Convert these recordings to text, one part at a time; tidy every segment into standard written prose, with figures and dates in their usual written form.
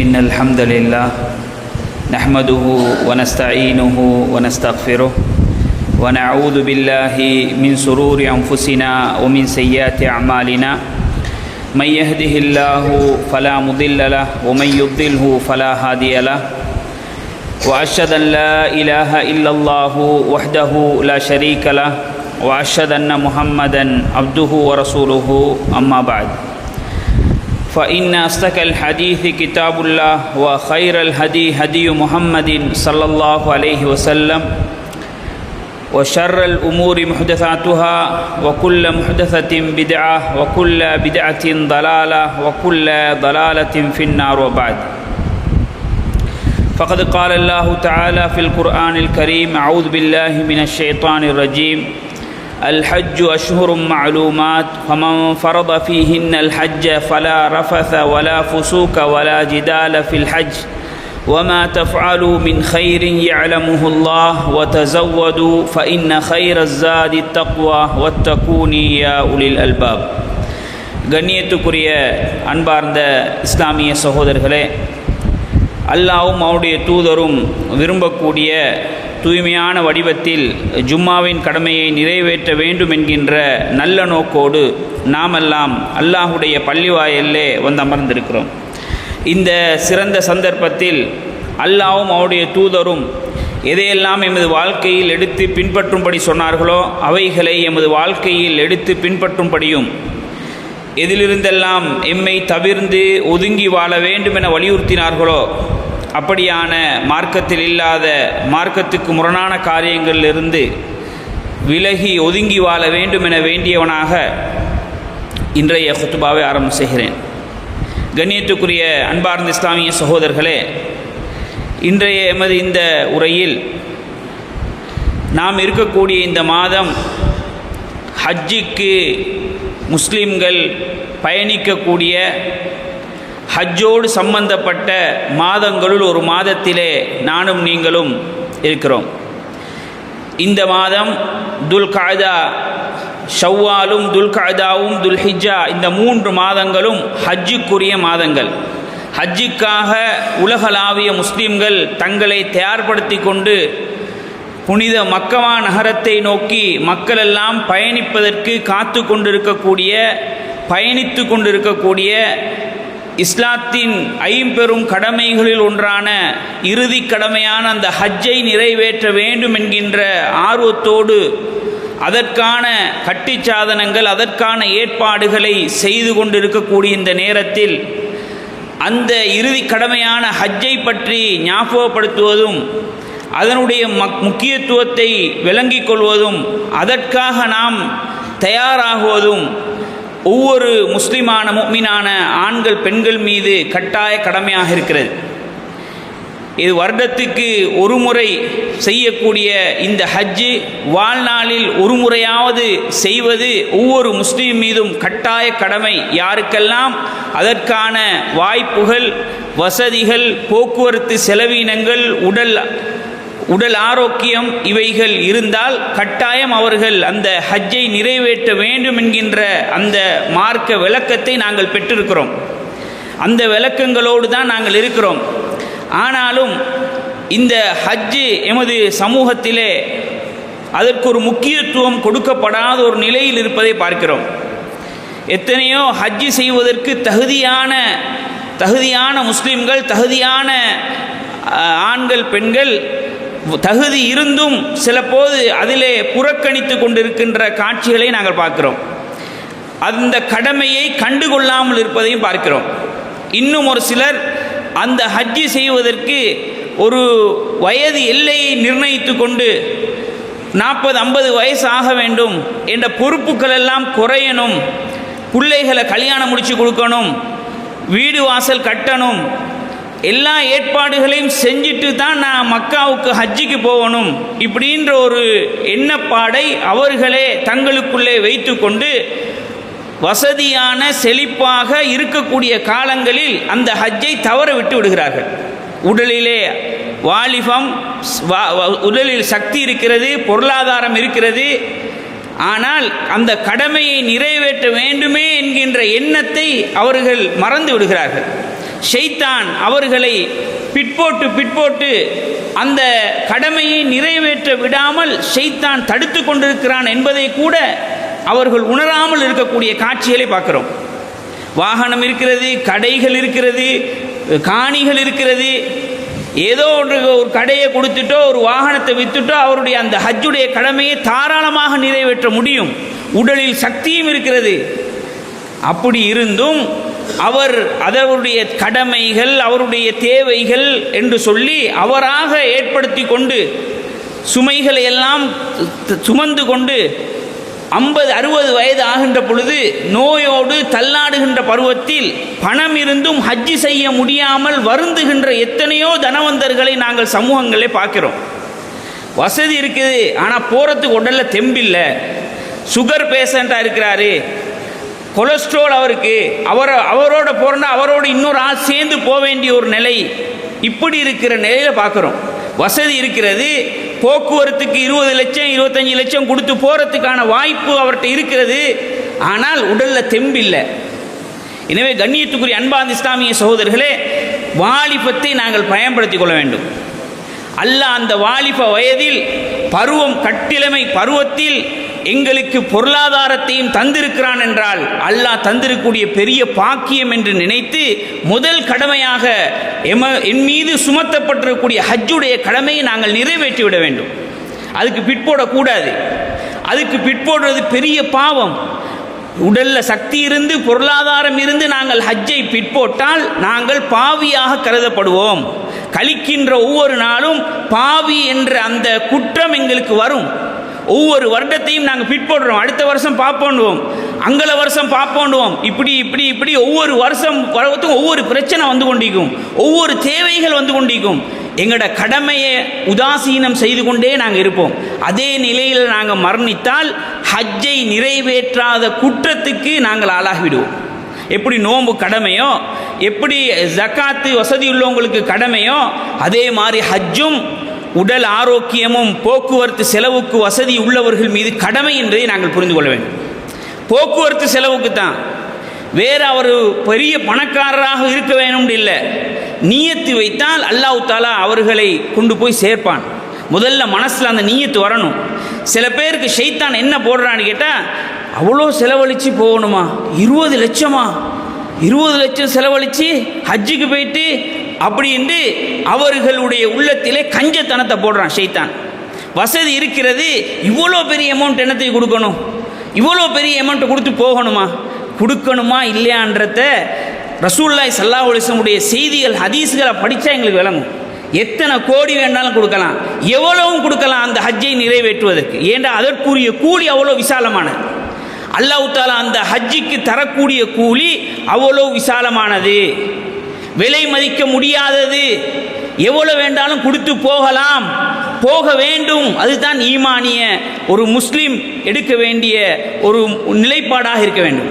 إن الحمد لله نحمده ونستعينه ونستغفره ونعوذ بالله من شرور أنفسنا ومن سيئات أعمالنا من يهده الله فلا مضل له ومن يضلله فلا هادي له وأشهد أن لا إله إلا الله وحده لا شريك له وأشهد أن محمدا عبده ورسوله أما بعد فإن أصدق الحديث كتاب الله وخير الهدي هدي محمد صلى الله عليه وسلم وشر الأمور محدثاتها وكل محدثة بدعة وكل بدعة ضلالة وكل ضلالة في النار وبعد فقد قال الله تعالى في القرآن الكريم أعوذ بالله من الشيطان الرجيم الحج أشهر معلومات فمن فرض فيهن الحج فلا رفث ولا فسوق ولا جدال في الحج وما تفعلوا من خير يعلمه الله وتزودوا فإن خير الزاد التقوى واتقوني يا أولي الألباب. கண்ணியத்துக்குரிய அன்பார்ந்த இஸ்லாமிய சகோதரர்களே, அல்லாஹ்வும் அவருடைய தூதரும் விரும்பக்கூடிய தூய்மையான வடிவத்தில் ஜும்மாவின் கடமையை நிறைவேற்ற வேண்டும் என்கின்ற நல்ல நோக்கோடு நாமெல்லாம் அல்லாஹுடைய பள்ளிவாயல்லே வந்து அமர்ந்திருக்கிறோம். இந்த சிறந்த சந்தர்ப்பத்தில் அல்லாஹ்வும் அவருடைய தூதரும் எதையெல்லாம் எமது வாழ்க்கையில் எடுத்து பின்பற்றும்படி சொன்னார்களோ அவைகளை எமது வாழ்க்கையில் எடுத்து பின்பற்றும்படியும் எதிலிருந்தெல்லாம் எம்மை தவிர்ந்து ஒதுங்கி வாழ வேண்டும் என வலியுறுத்தினார்களோ அப்படியான மார்க்கத்தில் இல்லாத மார்க்கத்துக்கு முரணான காரியங்களிலிருந்து விலகி ஒதுங்கி வாழ வேண்டும் என வேண்டியவனாக இன்றைய குத்துபாவை ஆரம்பம் செய்கிறேன். கண்ணியத்துக்குரிய அன்பார்ந்த இஸ்லாமிய சகோதரர்களே, இன்றைய எமது இந்த உரையில் நாம் இருக்கக்கூடிய இந்த மாதம் ஹஜ்ஜிக்கு முஸ்லிம்கள் பயணிக்கக்கூடிய ஹஜ்ஜோடு சம்பந்தப்பட்ட மாதங்களுள் ஒரு மாதத்திலே நானும் நீங்களும் இருக்கிறோம். இந்த மாதம் துல்காதா, ஷவ்வாலும் துல்காதாவும் துல்ஹிஜ்ஜா, இந்த 3 மாதங்களும் ஹஜ்ஜுக்குரிய மாதங்கள். ஹஜ்ஜுக்காக உலகளாவிய முஸ்லிம்கள் தங்களை தயார்படுத்தி கொண்டு புனித மக்கமா நகரத்தை நோக்கி மக்களெல்லாம் பயணிப்பதற்கு பயணித்து கொண்டிருக்கக்கூடிய இஸ்லாத்தின் ஐம்பெரும் கடமைகளில் ஒன்றான இறுதி கடமையான அந்த ஹஜ்ஜை நிறைவேற்ற வேண்டும் என்கின்ற ஆர்வத்தோடு அதற்கான கட்டிச்சாதனங்கள், அதற்கான ஏற்பாடுகளை செய்து கொண்டிருக்கக்கூடிய இந்த நேரத்தில் அந்த இறுதி கடமையான ஹஜ்ஜை பற்றி ஞாபகப்படுத்துவதும் அதனுடைய முக்கியத்துவத்தை விளங்கிக் கொள்வதும் அதற்காக நாம் தயாராகுவதும் ஒவ்வொரு முஸ்லிமான முஃமினான ஆண்கள் பெண்கள் மீது கட்டாய கடமையாக இருக்கிறது. இது வருடத்துக்கு ஒரு முறை செய்யக்கூடிய இந்த ஹஜ்ஜு வாழ்நாளில் ஒரு முறையாவது செய்வது ஒவ்வொரு முஸ்லீம் மீதும் கட்டாய கடமை. யாருக்கெல்லாம் அதற்கான வாய்ப்புகள், வசதிகள், போக்குவரத்து செலவினங்கள், உடல் ஆரோக்கியம் இவைகள் இருந்தால் கட்டாயம் அவர்கள் அந்த ஹஜ்ஜை நிறைவேற்ற வேண்டும் என்கின்ற அந்த மார்க்க விளக்கத்தை நாங்கள் பெற்றிருக்கிறோம். அந்த விளக்கங்களோடு தான் நாங்கள் இருக்கிறோம். ஆனாலும் இந்த ஹஜ்ஜு எமது சமூகத்திலே அதற்கு ஒரு முக்கியத்துவம் கொடுக்கப்படாத ஒரு நிலையில் இருப்பதை பார்க்கிறோம். எத்தனையோ ஹஜ்ஜு செய்வதற்கு தகுதியான முஸ்லிம்கள், தகுதியான ஆண்கள் பெண்கள் தகுதி இருந்தும் சில போது அதிலே புறக்கணித்து கொண்டிருக்கின்ற காட்சிகளை நாங்கள் பார்க்கிறோம். அந்த கடமையை கண்டுகொள்ளாமல் இருப்பதையும் பார்க்கிறோம். இன்னும் ஒரு சிலர் அந்த ஹஜ்ஜி செய்வதற்கு ஒரு வயது எல்லையை நிர்ணயித்து கொண்டு 40-50 வயசு ஆக வேண்டும் என்ற பொறுப்புகள் எல்லாம் குறையணும், பிள்ளைகளை கல்யாணம் முடித்து கொடுக்கணும், வீடு வாசல் கட்டணும், எல்லா ஏற்பாடுகளையும் செஞ்சுட்டு தான் நான் மக்காவுக்கு ஹஜ்ஜிக்கு போகணும் இப்படின்ற ஒரு எண்ணப்பாடை அவர்களே தங்களுக்குள்ளே வைத்து கொண்டு வசதியான செழிப்பாக இருக்கக்கூடிய காலங்களில் அந்த ஹஜ்ஜை தவற விட்டு விடுகிறார்கள். உடலிலே வாலிபம், உடலில் சக்தி இருக்கிறது, பொருளாதாரம் இருக்கிறது, ஆனால் அந்த கடமையை நிறைவேற்ற வேண்டுமே என்கின்ற எண்ணத்தை அவர்கள் மறந்து விடுகிறார்கள். ஷைத்தான் அவர்களை பிற்போட்டு அந்த கடமையை நிறைவேற்ற விடாமல் ஷைத்தான் தடுத்து கொண்டிருக்கிறான் என்பதை கூட அவர்கள் உணராமல் இருக்கக்கூடிய காட்சிகளை பார்க்கிறோம். வாகனம் இருக்கிறது, கடைகள் இருக்கிறது, காணிகள் இருக்கிறது. ஏதோ ஒரு கடையை கொடுத்துட்டோ ஒரு வாகனத்தை வித்துட்டோ அவருடைய அந்த ஹஜ்ஜுடைய கடமையை தாராளமாக நிறைவேற்ற முடியும். உடலில் சக்தியும் இருக்கிறது. அப்படி இருந்தும் அவர் அவருடைய கடமைகள், அவருடைய தேவைகள் என்று சொல்லி அவராக ஏற்படுத்தி கொண்டு சுமைகளை எல்லாம் சுமந்து கொண்டு 50-60 வயது ஆகின்ற பொழுது நோயோடு தள்ளாடுகின்ற பருவத்தில் பணம் இருந்தும் ஹஜ்ஜி செய்ய முடியாமல் வருந்துகின்ற எத்தனையோ தனவந்தர்களை நாங்கள் சமூகங்களே பார்க்கிறோம். வசதி இருக்குது, ஆனால் போகிறதுக்கு உடல்ல தெம்பில்லை. சுகர் பேஷண்ட்டாக இருக்கிறாரு, கொலஸ்ட்ரால் அவருக்கு, அவரோட போகிறோன்னா அவரோட இன்னொரு ஆள் சேர்ந்து போக வேண்டிய ஒரு நிலை. இப்படி இருக்கிற நிலையில் பார்க்குறோம். வசதி இருக்கிறது, போக்குவரத்துக்கு 20 லட்சம் 25 லட்சம் கொடுத்து போகிறதுக்கான வாய்ப்பு அவர்கிட்ட இருக்கிறது, ஆனால் உடலில் தெம்பில்லை. எனவே கண்ணியத்துக்குரிய அன்பார்ந்த இஸ்லாமிய சகோதரர்களே, வாலிபத்தை நாங்கள் பயன்படுத்தி கொள்ள வேண்டும். அல்லாஹ் அந்த வாலிப வயதில் பருவம் கட்டிளமை பருவத்தில் எங்களுக்கு பொருளாதாரத்தையும் தந்திருக்கிறான் என்றால் அல்லாஹ் தந்திருக்கக்கூடிய பெரிய பாக்கியம் என்று நினைத்து முதல் கடமையாக என் மீது சுமத்தப்பட்டிருக்கக்கூடிய ஹஜ்ஜுடைய கடமையை நாங்கள் நிறைவேற்றி விட வேண்டும். அதுக்கு பிற்போடக்கூடாது. அதுக்கு பிற்போடுறது பெரிய பாவம். உடல்ல சக்தி இருந்து பொருளாதாரம் இருந்து நாங்கள் ஹஜ்ஜை பிற்போட்டால் நாங்கள் பாவியாக கருதப்படுவோம். கழிக்கின்ற ஒவ்வொரு நாளும் பாவி என்ற அந்த குற்றம் எங்களுக்கு வரும். ஒவ்வொரு வருடத்தையும் நாங்கள் பிற்போடுறோம். அடுத்த வருஷம் பார்ப்போண்டுவோம், அங்கல வருஷம் பார்ப்போண்டுவோம். இப்படி ஒவ்வொரு வருஷம் வரத்தும் ஒவ்வொரு பிரச்சனை வந்து கொண்டிருக்கும், ஒவ்வொரு தேவைகள் வந்து கொண்டிருக்கும். எங்களோட கடமையை உதாசீனம் செய்து கொண்டே நாங்கள் இருப்போம். அதே நிலையில் நாங்கள் மரணித்தால் ஹஜ்ஜை நிறைவேற்றாத குற்றத்துக்கு நாங்கள் ஆளாகிவிடுவோம். எப்படி நோன்பு கடமையோ, எப்படி ஜக்காத்து வசதி உள்ளவங்களுக்கு கடமையோ, அதே மாதிரி ஹஜ்ஜும் உடல் ஆரோக்கியமும் போக்குவரத்து செலவுக்கு வசதி உள்ளவர்கள் மீது கடமை என்பதை நாங்கள் புரிந்து கொள்ள வேண்டும். போக்குவரத்து செலவுக்கு தான், வேற அவர் பெரிய பணக்காரராக இருக்க வேணும் இல்லை. நீயத்து வைத்தால் அல்லாஹ் தாலா அவர்களை கொண்டு போய் சேர்ப்பான். முதல்ல மனசில் அந்த நீயத்து வரணும். சில பேருக்கு ஷைத்தான் என்ன போடுறான்னு கேட்டால், அவ்வளோ செலவழித்து போகணுமா, 20 லட்சமா, 20 லட்சம் செலவழித்து ஹஜ்ஜுக்கு போயிட்டு அப்படின்ட்டு அவர்களுடைய உள்ளத்திலே கஞ்சத்தனத்தை போடுறான் ஷைத்தான். வசதி இருக்கிறது, இவ்வளோ பெரிய அமௌண்ட் என்னத்துக்கு கொடுக்கணும், இவ்வளோ பெரிய அமௌண்ட்டை கொடுத்து போகணுமா, கொடுக்கணுமா இல்லையான்றத ரசூலுல்லாஹி ஸல்லல்லாஹு அலைஹி வஸல்லம் செய்திகள் ஹதீஸ்களை படித்தா எங்களுக்கு விளங்கும். எத்தனை கோடி வேண்டாலும் கொடுக்கலாம், எவ்வளவும் கொடுக்கலாம் அந்த ஹஜ்ஜை நிறைவேற்றுவதற்கு. ஏண்டா அதற்குரிய கூலி அவ்வளோ விசாலமானது. அல்லாஹ் தஆலா அந்த ஹஜ்ஜிக்கு தரக்கூடிய கூலி அவ்வளோ விசாலமானது, விலை மதிக்க முடியாதது. எவ்வளவு வேண்டாலும் கொடுத்து போகலாம், போக வேண்டும். அதுதான் ஈமானிய ஒரு முஸ்லீம் எடுக்க வேண்டிய ஒரு நிலைப்பாடாக இருக்க வேண்டும்.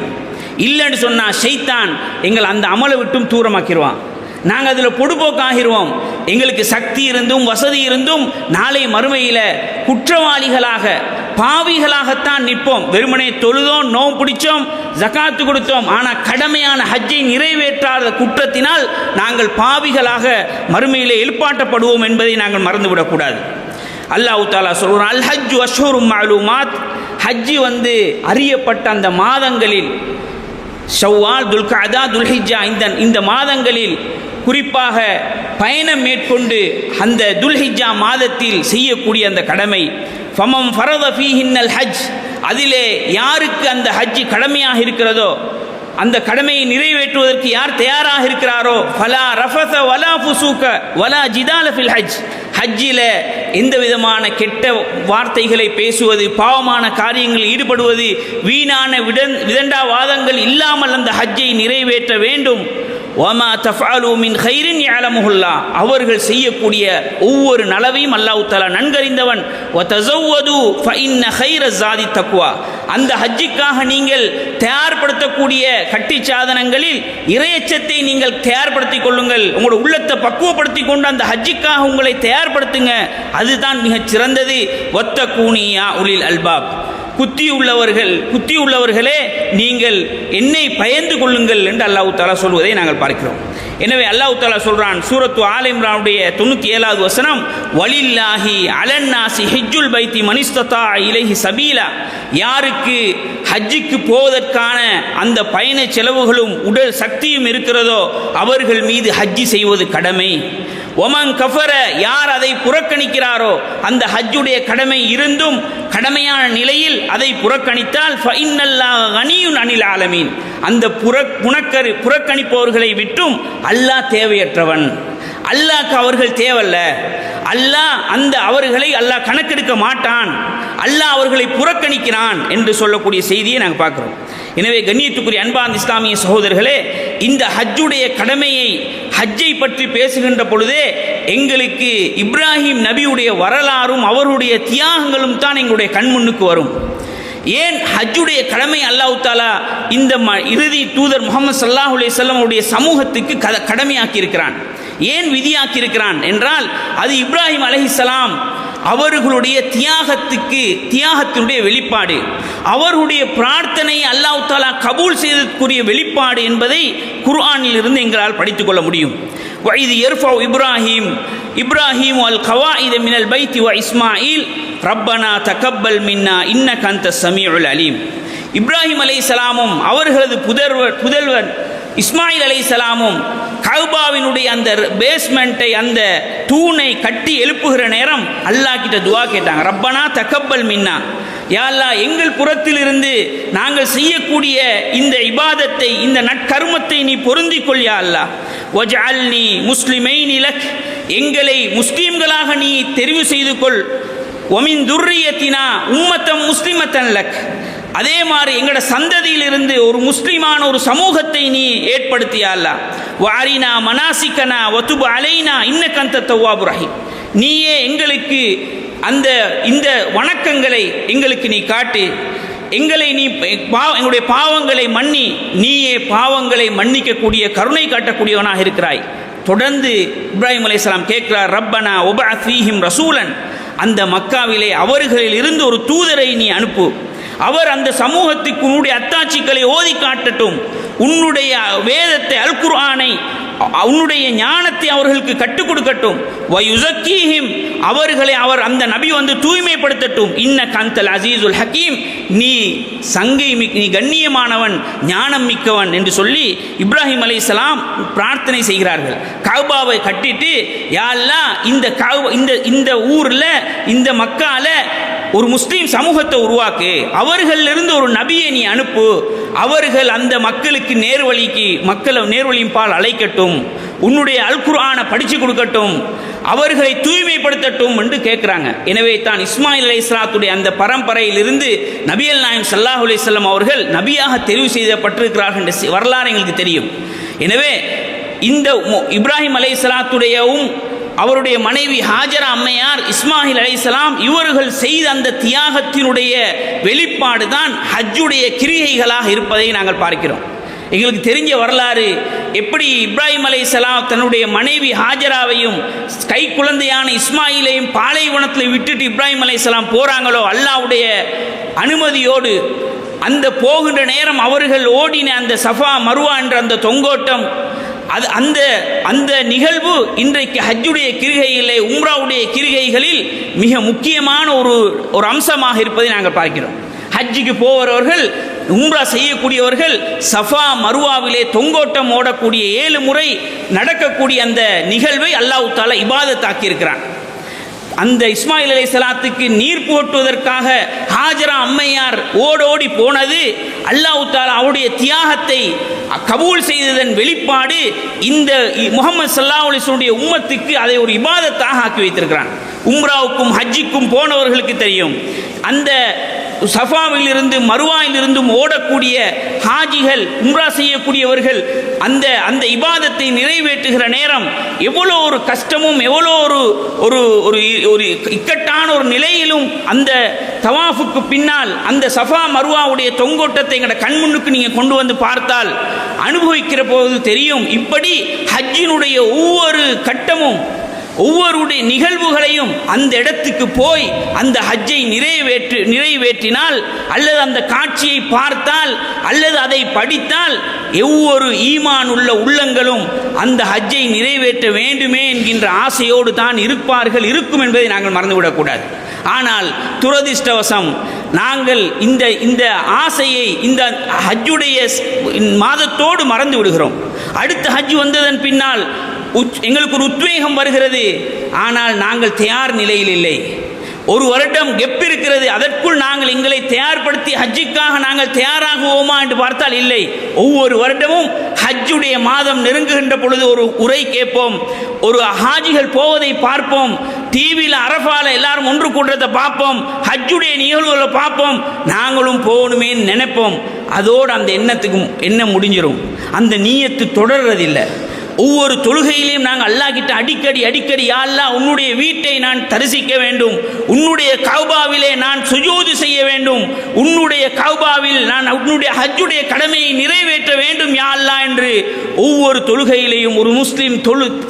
இல்லைன்னு சொன்னால் ஷைத்தான் எங்கள் அந்த அமலை விட்டும் தூரமாக்கிடுவான். நாங்கள் அதில் பொடுபோக்காகிடுவோம். எங்களுக்கு சக்தி இருந்தும் வசதி இருந்தும் நாளை மறுமையில் குற்றவாளிகளாக பாவிகளாகத்தான் நிற்போம். வெறுமனே தொழுதோம், நோன்பு பிடிச்சோம், ஜகாத்து கொடுத்தோம், ஆனால் கடமையான ஹஜ்ஜை நிறைவேற்றாத குற்றத்தினால் நாங்கள் பாவிகளாக மறுமையிலே எழுப்பாட்டப்படுவோம் என்பதை நாங்கள் மறந்துவிடக்கூடாது. அல்லாஹ் தஆலா சொல்றான், அல் ஹஜ்ஜு அஷ்ஹுரும் மஅலூமாத். ஹஜ்ஜி அறியப்பட்ட அந்த மாதங்களில் ஷவ்வால், துல்கஅதா, துல்ஹிஜ்ஜா, இந்த மாதங்களில் குறிப்பாக பயணம் மேற்கொண்டு அந்த துல்ஹிஜ்ஜா மாதத்தில் செய்யக்கூடிய அந்த கடமை, ஃபமம் ஃபரத ஃபீஹின்னல் ஹஜ், அதிலே யாருக்கு அந்த ஹஜ் கடமையாக இருக்கிறதோ, அந்த கடமையை நிறைவேற்றுவதற்கு யார் தயாராக இருக்கிறாரோ, ஃபலா ரஃபஸ வலா ஃபுசூக வலா ஜிதால ஃபில் ஹஜ், ஹஜ்ஜில் எந்த விதமான கெட்ட வார்த்தைகளை பேசுவது, பாவமான காரியங்களில் ஈடுபடுவது, வீணான விதண்டாவாதங்கள் இல்லாமல் அந்த ஹஜ்ஜை நிறைவேற்ற வேண்டும். வமா தஃஅலு மின் கைரின் யஅலமுஹுல்லாஹ், அவர்கள் செய்யக்கூடிய ஒவ்வொரு நலவையும் அல்லாஹ் தஆலா நன்கறிந்தவன். வதஸவ்வது ஃபஇன்ன கைர ஸாதி தக்வா, அந்த ஹஜ்ஜுக்காக நீங்கள் தயார்படுத்தக்கூடிய கட்டி சாதனங்களில் இறையச்சத்தை நீங்கள் தயார்படுத்திக் கொள்ளுங்கள். உங்களோட உள்ளத்தை பக்குவப்படுத்தி கொண்டு அந்த ஹஜ்ஜுக்காக உங்களை தயார்படுத்துங்க, அதுதான் மிகச் சிறந்தது. வத்தகூனியா உலில் அல்பாப், புத்தி உள்ளவர்களே நீங்கள் என்னை பயந்து கொள்ளுங்கள் என்று அல்லாஹ் தஆலா சொல்வதை நாங்கள் பார்க்கிறோம். எனவே அல்லாஹ் தஆலா சொல்றான் சூரத்து ஆல் இம்ரானுடைய 97வது வசனம், வலில்லாஹி அலன்னாசி ஹஜ்ஜுல் பைத்தி மனிஸ்ததா இலைஹி சபீலா, யாருக்கு ஹஜ்ஜுக்கு போவதற்கான அந்த பயண செலவுகளும் உடல் சக்தியும் இருக்கிறதோ அவர்கள் மீது ஹஜ்ஜி செய்வது கடமை. ஒமன் கஃபர, யார் அதை புறக்கணிக்கிறாரோ, அந்த ஹஜ்ஜுடைய கடமை இருந்தும் கடமையான நிலையில் அதை புறக்கணித்தால் ஃபஇன்னல்லாஹ கனியுன் அனில் ஆலமீன், அந்த புறக்கணிப்பவர்களை விட்டும் அல்லாஹ் தேவையற்றவன், அல்லாஹ்க்கு அவர்கள் தேவல்ல, அல்லாஹ் அவர்களை அல்லாஹ் கணக்கெடுக்க மாட்டான், அல்லாஹ் அவர்களை புறக்கணிக்கிறான் என்று சொல்லக்கூடிய செய்தியை நாங்கள் பார்க்கிறோம். எனவே கண்ணியத்துக்குரிய அன்பார்ந்த இஸ்லாமிய சகோதரர்களே, இந்த ஹஜ்ஜுடைய கடமையை, ஹஜ்ஜை பற்றி பேசுகின்ற பொழுதே எங்களுக்கு இப்ராஹிம் நபியுடைய வரலாறும் அவருடைய தியாகங்களும் தான் எங்களுடைய கண்முன்னுக்கு வரும். ஏன் ஹஜ்ஜுடைய கடமை அல்லாஹ் தஆலா இந்த இறுதி தூதர் முஹம்மது ஸல்லல்லாஹு அலைஹி வஸல்லம் உடைய சமூகத்துக்கு கடமையாக்கி இருக்கிறான், ஏன் விதியாக்கி இருக்கிறான் என்றால், அது இப்ராஹிம் அலைஹிஸ்ஸலாம் அவர்களுடைய தியாகத்தினுடைய வெளிப்பாடு, அவர்களுடைய பிரார்த்தனையை அல்லாஹ் தஆலா கபூல் செய்ததற்குரிய வெளிப்பாடு என்பதை குர்ஆனில் இருந்து எங்களால் படித்துக் கொள்ள முடியும். வஇது யர்ஃபஉ இப்ராஹீம் அல் கவாயித மினல் பைத்தி வ இஸ்மாயில் ரப்பனா தகப்பல் மின்னா இன்னக அன்தஸ் ஸமீஉல் அலீம். இப்ராஹிம் அலைஹிஸ்ஸலாமும் அவர்களது புதல்வர் இஸ்மாயில் அலைஹிஸ்ஸலாமும் கஅபாவினுடைய அந்த பேஸ்மெண்ட்டை, அந்த தூணை கட்டி எழுப்புகிற நேரம் அல்லாஹ் கிட்ட துஆ கேட்டாங்க, ரப்பனா தகப்பல் மின்னா, யா அல்லாஹ் எங்கள் புறத்திலிருந்து நாங்கள் செய்யக்கூடிய இந்த இபாதத்தை, இந்த நற்கர்மத்தை நீ பொருந்திக்கொள் யா அல்லாஹ், வஜ்அல்னி முஸ்லிமைனி லக், எங்களை முஸ்லீம்களாக நீ தெரிவு செய்து கொள், வமின் துர்ரியத்தினா உம்மத்தம் முஸ்லிமத்தன் லக், அதே மாதிரி எங்களோட சந்ததியிலிருந்து ஒரு முஸ்லிமான ஒரு சமூகத்தை நீ ஏற்படுத்தியா அல்லாஹ், வாரினா மனாசிக்கனா வதுபு அலைனா இன்னக அன்த தவ்வாபுர் ரஹீம், நீயே எங்களுக்கு இந்த வணக்கங்களை எங்களுக்கு நீ காட்டு, எங்களை நீ எங்களுடைய பாவங்களை மன்னி, நீயே பாவங்களை மன்னிக்கக்கூடிய கருணை காட்டக்கூடியவனாக இருக்கிறாய். தொடர்ந்து இப்ராஹிம் அலைஹிஸ்ஸலாம் கேட்கிறார், ரப்பனா உபஅத் ஃபீஹிம் ரசூலன், அந்த மக்காவிலே அவர்களில் இருந்து ஒரு தூதரை நீ அனுப்பு, அவர் அந்த சமூகத்துக்கு உன்னுடைய அத்தாட்சிகளை ஓதி காட்டட்டும், உன்னுடைய வேதத்தை அல் குர்ஆனை, உன்னுடைய ஞானத்தை அவர்களுக்கு கற்றுக் கொடுக்கட்டும், வயுஸக்கீஹிம், அவர் அந்த நபி தூய்மைப்படுத்தட்டும், இன்னக அன்தல் அஸீஸுல் ஹக்கீம், நீ கண்ணியமானவன், ஞானம் மிக்கவன் என்று சொல்லி இப்ராஹிம் அலைஹிஸ்ஸலாம் பிரார்த்தனை செய்கிறார்கள். கஅபாவை கட்டிட்டு, யா அல்லாஹ் இந்த ஊர்ல, இந்த மக்கால ஒரு முஸ்லீம் சமூகத்தை உருவாக்கு, அவர்களிலிருந்து ஒரு நபியை நீ அனுப்பு, அவர்கள் அந்த மக்களுக்கு நேர்வழியின் பால் அழைக்கட்டும், உன்னுடைய அல் குர்ஆனை படிச்சு கொடுக்கட்டும், அவர்களை தூய்மைப்படுத்தட்டும் என்று கேட்கிறாங்க. எனவே தான் இஸ்மாயில் அலைஹிஸ்ஸலாத்துடைய அந்த பரம்பரையிலிருந்து நபிகள் நாயகம் ஸல்லல்லாஹு அலைஹி வஸல்லம் அவர்கள் நபியாக தெரிவு செய்யப்பட்டிருக்கிறார்கள் என்ற வரலாறு எங்களுக்கு தெரியும். எனவே இந்த இப்ராஹிம் அலைஹிஸ்ஸலாத்துடையவும் அவருடைய மனைவி ஹாஜரா அம்மையார், இஸ்மாயில் அலைஹிஸ்ஸலாம், இவர்கள் செய்த அந்த தியாகத்தினுடைய வெளிப்பாடு தான் ஹஜ்ஜுடைய கிரிகைகளாக இருப்பதை நாங்கள் பார்க்கிறோம். எங்களுக்கு தெரிஞ்ச வரலாறு, எப்படி இப்ராஹிம் அலைஹிஸ்ஸலாம் தன்னுடைய மனைவி ஹாஜராவையும் கை குழந்தையான இஸ்மாயிலையும் பாலைவனத்தில் விட்டுட்டு இப்ராஹிம் அலைஹிஸ்ஸலாம் போறாங்களோ, அல்லாஹ்வுடைய அனுமதியோடு, அந்த போகின்ற நேரம் அவர்கள் ஓடின அந்த சஃபா மருவா என்ற அந்த தொங்கோட்டம், அந்த நிகழ்வு இன்றைக்கு ஹஜ்ஜுடைய கிரிகையிலே, உம்ராவுடைய கிரிகைகளில் மிக முக்கியமான ஒரு அம்சமாக இருப்பதை நாங்கள் பார்க்கிறோம். ஹஜ்ஜுக்கு போகிறவர்கள், உம்ரா செய்யக்கூடியவர்கள் சஃபா மருவாவிலே தொங்கோட்டம் ஓடக்கூடிய 7 முறை நடக்கக்கூடிய அந்த நிகழ்வை அல்லாஹ் தஆலா இபாதத்தாக்கி இருக்கிறான். அந்த இஸ்மாயில் அலைஹிஸ்ஸலாத்துக்கு நீர் போட்டுவதற்காக ஹாஜரா அம்மையார் ஓடோடி போனது அல்லாஹ் தஆலா அவருடைய தியாகத்தை கபூல் செய்ததன் வெளிப்பாடு. இந்த முஹம்மது ஸல்லல்லாஹு அலைஹி வஸல்லம் உம்மத்துக்கு அதை ஒரு இபாதத்தாக ஆக்கி வைத்திருக்கிறான். உம்ராவுக்கும் ஹஜ்ஜுக்கும் போனவர்களுக்கு தெரியும், அந்த சஃபாவிலிருந்து மருவாயிலிருந்தும் ஓடக்கூடிய ஹாஜிகள், உம்ரா செய்யக்கூடியவர்கள் அந்த இபாதத்தை நிறைவேற்றுகிற நேரம் எவ்வளோ ஒரு கஷ்டமும், எவ்வளோ ஒரு இக்கட்டான ஒரு நிலையிலும் அந்த தவாஃபுக்கு பின்னால் அந்த சஃபா மருவாவுடைய தொங்கோட்டத்தை எங்களோட கண்முன்னுக்கு நீங்கள் கொண்டு வந்து பார்த்தால், அனுபவிக்கிற போது தெரியும். இப்படி ஹஜ்ஜினுடைய ஒவ்வொரு கட்டமும் ஒவ்வொருடைய நிகழ்வுகளையும் அந்த இடத்துக்கு போய் அந்த ஹஜ்ஜை நிறைவேற்றினால் அல்லது அந்த காட்சியை பார்த்தால் அல்லது அதை படித்தால் ஒவ்வொரு ஈமான் உள்ள உள்ளங்களும் அந்த ஹஜ்ஜை நிறைவேற்ற வேண்டுமே என்கின்ற ஆசையோடு தான் இருக்கும் என்பதை நாங்கள் மறந்துவிடக்கூடாது. ஆனால் துரதிர்ஷ்டவசம் நாங்கள் இந்த ஆசையை இந்த ஹஜ்ஜுடைய மாதத்தோடு மறந்து விடுகிறோம். அடுத்த ஹஜ் வந்ததன் பின்னால் எங்களுக்கு ஒரு உத்வேகம் வருகிறது, ஆனால் நாங்கள் தயார் நிலையில் இல்லை. ஒரு வருடம் கெப் இருக்கிறது, அதற்குள் நாங்கள் எங்களை தயார்படுத்தி ஹஜ்ஜுக்காக நாங்கள் தயாராகுவோமா என்று பார்த்தால் இல்லை. ஒவ்வொரு வருடமும் ஹஜ்ஜுடைய மாதம் நெருங்குகின்ற பொழுது ஒரு உரை கேட்போம், ஒரு ஹாஜிகள் போவதை பார்ப்போம், டிவியில் அரஃபால எல்லாரும் ஒன்று கூடுறதை பார்ப்போம், ஹஜ்ஜுடைய நிகழ்வுகளை பார்ப்போம், நாங்களும் போகணுமே நினைப்போம். அதோடு அந்த எண்ணம் முடிஞ்சிடும், அந்த நீயத்து தொடர்றதில்லை. ஒவ்வொரு தொழுகையிலையும் நாங்கள் அல்லாஹ் கிட்ட அடிக்கடி யா அல்லாஹ் உன்னுடைய வீட்டை நான் தரிசிக்க வேண்டும், உன்னுடைய கௌபாவிலே நான் சுஜூது செய்ய வேண்டும், உன்னுடைய கௌபாவில் நான் உன்னுடைய ஹஜ்ஜுடைய கடமையை நிறைவேற்ற வேண்டும் யா அல்லாஹ் என்று ஒவ்வொரு தொழுகையிலையும் ஒரு முஸ்லிம்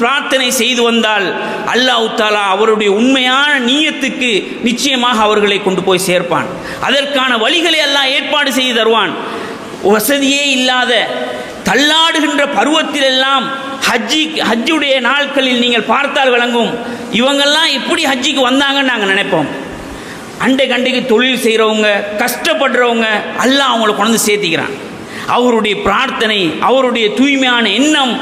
பிரார்த்தனை செய்து வந்தால் அல்லாஹ் தஆலா அவருடைய உண்மையான நீயத்துக்கு நிச்சயமாக அவர்களை கொண்டு போய் சேர்ப்பான். அதற்கான வழிகளை அல்லாஹ் ஏற்பாடு செய்து தருவான். வசதியே இல்லாத தள்ளாடுகின்ற பருவத்திலெல்லாம் ஹஜ்ஜுடைய நாட்களில் நீங்கள் பார்த்தால் விளங்கும், இவங்கெல்லாம் எப்படி ஹஜ்ஜிக்கு வந்தாங்கன்னு நாங்கள் நினைப்போம். அண்டைக்கு தொழில் செய்கிறவங்க, கஷ்டப்படுறவங்க அல்லாஹ் அவங்கள கொண்டு சேர்த்திக்கிறான். அவருடைய பிரார்த்தனை, அவருடைய தூய்மையான எண்ணம்,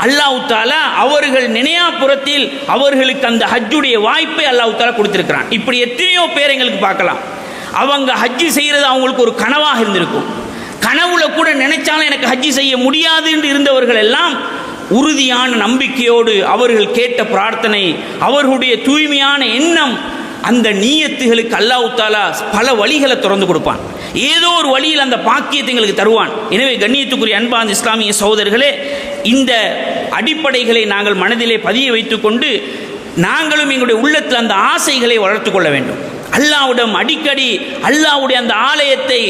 அல்லாஹ் தஆலா அவர்கள் நினையாபுரத்தில் அவர்களுக்கு அந்த ஹஜ்ஜுடைய வாய்ப்பை அல்லாஹ் தஆலா கொடுத்திருக்கிறான். இப்படி எத்தனையோ பேர் எங்களுக்கு பார்க்கலாம். அவங்க ஹஜ்ஜி செய்கிறது அவங்களுக்கு ஒரு கனவாக இருந்திருக்கும். கனவுல கூட நினைச்சாலும் எனக்கு ஹஜ்ஜி செய்ய முடியாது என்று இருந்தவர்கள் எல்லாம் உறுதியான நம்பிக்கையோடு அவர்கள் கேட்ட பிரார்த்தனை, அவர்களுடைய தூய்மையான எண்ணம், அந்த நீயத்துகளுக்கு அல்லாஹ் தஆலா பல வழிகளை திறந்து கொடுப்பான். ஏதோ ஒரு வழியில் அந்த பாக்கியத்தை எங்களுக்கு தருவான். எனவே கண்ணியத்துக்குரிய அன்பான இஸ்லாமிய சகோதரர்களே, இந்த அடிப்படைகளை நாங்கள் மனதிலே பதிய வைத்துக்கொண்டு நாங்களும் எங்களுடைய உள்ளத்தில் அந்த ஆசைகளை வளர்த்து கொள்ள வேண்டும். அல்லாஹ்விடம் அடிக்கடி அல்லாஹ்வுடைய அந்த ஆலயத்தை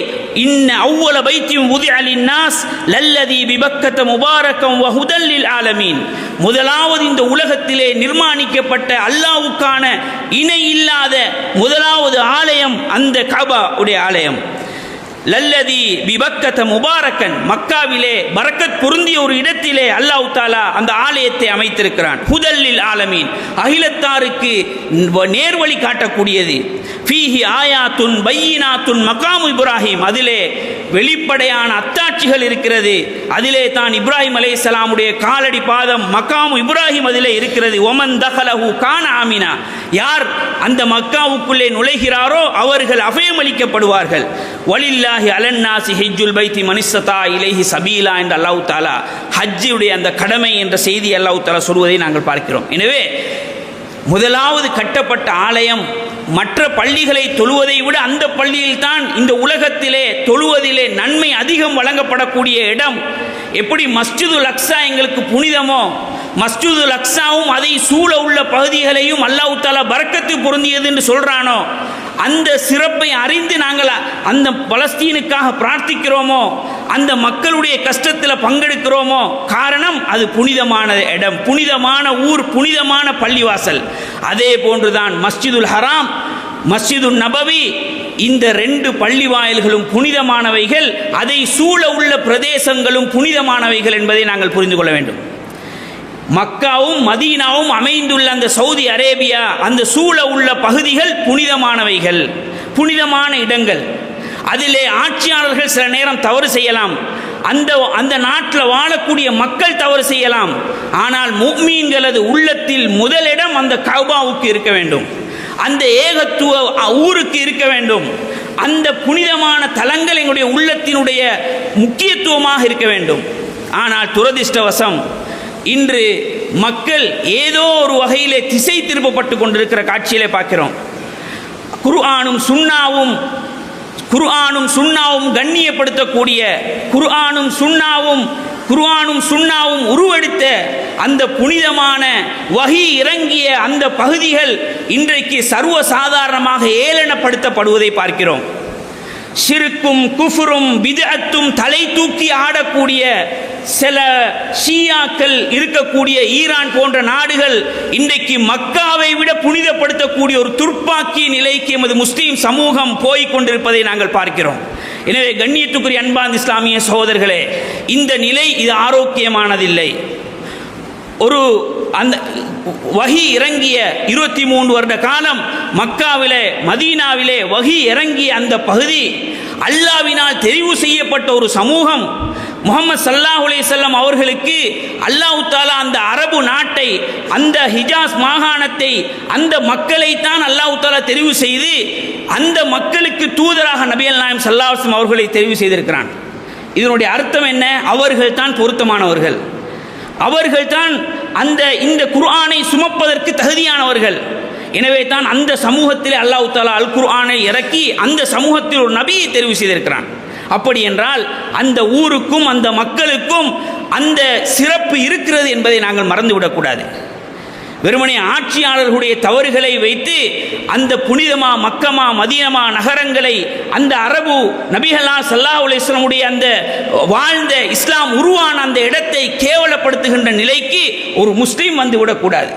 இன்ன அவ்வல பைத்தியும் உதிஅ லின்னாஸ் லல்லதி பிபக்கத முபாரகம் வ ஹுதல் லில் ஆலமீன், முதலாவது இந்த உலகத்திலே நிர்மாணிக்கப்பட்ட அல்லாஹ்வுக்கான இணை இல்லாத முதலாவது ஆலயம் அந்த கஅபா உடைய ஆலயம். லல்லதி பிபக்கத முபாரக்கன், மக்காவிலே பரக்கத் பொருந்திய ஒரு இடத்திலே அல்லாஹ் தஆலா அந்த ஆலயத்தை அமைத்திருக்கிறான். ஹுதல் லில் ஆலமீன், அகிலத்தாருக்கு நேர்வழி காட்டக்கூடியது. ஃபீஹி ஆயாத்துன் பையினாத்துன் மகாமு இப்ராஹிம், அதிலே வெளிப்படையான அத்தாட்சிகள் இருக்கிறது. அதிலே தான் இப்ராஹிம் அலைஹிஸ்ஸலாமுடைய காலடி பாதம் மகாமு இப்ராஹிம் அதிலே இருக்கிறது. ஒமன் தஹலஹு கான ஆமினா, யார் அந்த மக்காவுக்குள்ளே நுழைகிறாரோ அவர்கள் அபயமளிக்கப்படுவார்கள். வலில்லாஹி அலன்னாசி ஹஜ்ஜுல் பைத்தி மனிஸ்ஸதா இலைஹி சபீலா என்று அல்லாஹ் தஆலா ஹஜ்ஜுடைய அந்த கடமை என்ற செய்தி அல்லாஹ் தஆலா சொல்வதை நாங்கள் பார்க்கிறோம். எனவே முதலாவது கட்டப்பட்ட ஆலயம் மற்ற பள்ளிகளை தொழுவதை விட அந்த பள்ளியில் தான் இந்த உலகத்திலே தொழுவதிலே நன்மை அதிகம் வழங்கப்படக்கூடிய இடம். எப்படி மஸ்ஜிதுல் அக்ஸா எங்களுக்கு புனிதமோ, மஸ்ஜிதுல் அக்ஸாவும் அதை சூழ உள்ள பகுதிகளையும் அல்லாஹ் தஆலா பரக்கத்து பொருந்தியது என்று சொல்றானோ, அந்த சிறப்பை அறிந்து நாங்கள் அந்த பலஸ்தீனுக்காக பிரார்த்திக்கிறோமோ, அந்த மக்களுடைய கஷ்டத்தில் பங்கெடுக்கிறோமோ, காரணம் அது புனிதமான இடம், புனிதமான ஊர், புனிதமான பள்ளிவாசல். அதே போன்றுதான் மஸ்ஜிதுல் ஹராம், மஸ்ஜிதுல் நபவி, இந்த ரெண்டு பள்ளி வாயில்களும் புனிதமானவைகள், அதை சூழ உள்ள பிரதேசங்களும் புனிதமானவைகள் என்பதை நாங்கள் புரிந்து கொள்ள வேண்டும். மக்காவும் மதீனாவும் அமைந்துள்ள அந்த சவுதி அரேபியா, அந்த சூழ உள்ள பகுதிகள் புனிதமானவைகள், புனிதமான இடங்கள். அதிலே ஆட்சியாளர்கள் சில நேரம் தவறு செய்யலாம், அந்த நாட்டில் வாழக்கூடிய மக்கள் தவறு செய்யலாம். ஆனால் முஃமின்களது உள்ளத்தில் முதலிடம் அந்த கஅபாவுக்கு இருக்க வேண்டும், அந்த ஏகத்துவ ஊருக்கு இருக்க வேண்டும். அந்த புனிதமான தலங்கள் எங்களுடைய உள்ளத்தினுடைய முக்கியத்துவமாக இருக்க வேண்டும். ஆனால் துரதிர்ஷ்டவசம் இன்று மக்கள் ஏதோ ஒரு வகையிலே திசை திருப்பப்பட்டு கொண்டிருக்கிற காட்சியிலே பார்க்கிறோம். குர்ஆனும் சுன்னாவும் கண்ணியப்படுத்தக்கூடிய, குர்ஆனும் சுன்னாவும் உருவெடுத்த அந்த புனிதமான வஹி இறங்கிய அந்த பகுதிகள் இன்றைக்கு சர்வசாதாரணமாக ஏளனப்படுத்தப்படுவதை பார்க்கிறோம். ஷிர்க்கும் குஃப்ரும் பித்அத்தும் தலை தூக்கி ஆடக்கூடிய சில ஷியாக்கள் இருக்கக்கூடிய ஈரான் போன்ற நாடுகள் இன்றைக்கு மக்காவை விட புனிதப்படுத்தக்கூடிய ஒரு துர்ப்பாக்கிய நிலைக்கு எமது முஸ்லீம் சமூகம் போய் கொண்டிருப்பதை நாங்கள் பார்க்கிறோம். எனவே கண்ணியத்துக்குரிய அன்பார்ந்த இஸ்லாமிய சகோதரர்களே, இந்த நிலை இது ஆரோக்கியமானதில்லை. ஒரு அந்த வஹி இறங்கிய 23 வருட காலம் மக்காவிலே மதீனாவிலே வஹி இறங்கிய அந்த பகுதி அல்லாஹ்வினால் தெரிவு செய்யப்பட்ட ஒரு சமூகம். முஹம்மது ஸல்லல்லாஹு அலைஹி வஸல்லம் அவர்களுக்கு அல்லாஹ் தஆலா அந்த அரபு நாட்டை, அந்த ஹிஜாஸ் மாகாணத்தை, அந்த மக்களை தான் அல்லாஹ் தஆலா தெரிவு செய்து அந்த மக்களுக்கு தூதராக நபிகள் நாயகம் ஸல்லல்லாஹு அலைஹி வஸல்லம் அவர்களை தெரிவு செய்திருக்கிறான். இதனுடைய அர்த்தம் என்ன? அவர்கள் தான் பொருத்தமானவர்கள், அவர்கள் தான் இந்த குர்ஆனை சுமப்பதற்கு தகுதியானவர்கள். எனவே தான் அந்த சமூகத்தில் அல்லாஹ் தஆலா அல் குர்ஆனை இறக்கி அந்த சமூகத்தில் ஒரு நபியை தெரிவு செய்திருக்கிறான். அப்படி என்றால் அந்த ஊருக்கும் அந்த மக்களுக்கும் அந்த சிறப்பு இருக்கிறது என்பதை நாங்கள் மறந்துவிடக்கூடாது. வெறுமனே ஆட்சியாளர்களுடைய தவறுகளை வைத்து அந்த புனிதமா மக்கமா மதீனமா நகரங்களை, அந்த அரபு நபிகளா ஸல்லல்லாஹு அலைஹி வஸல்லம் அந்த வாழ்ந்த இஸ்லாம் உருவான அந்த இடத்தை கேவலப்படுத்துகின்ற நிலைக்கு ஒரு முஸ்லீம் வந்து விடக்கூடாது.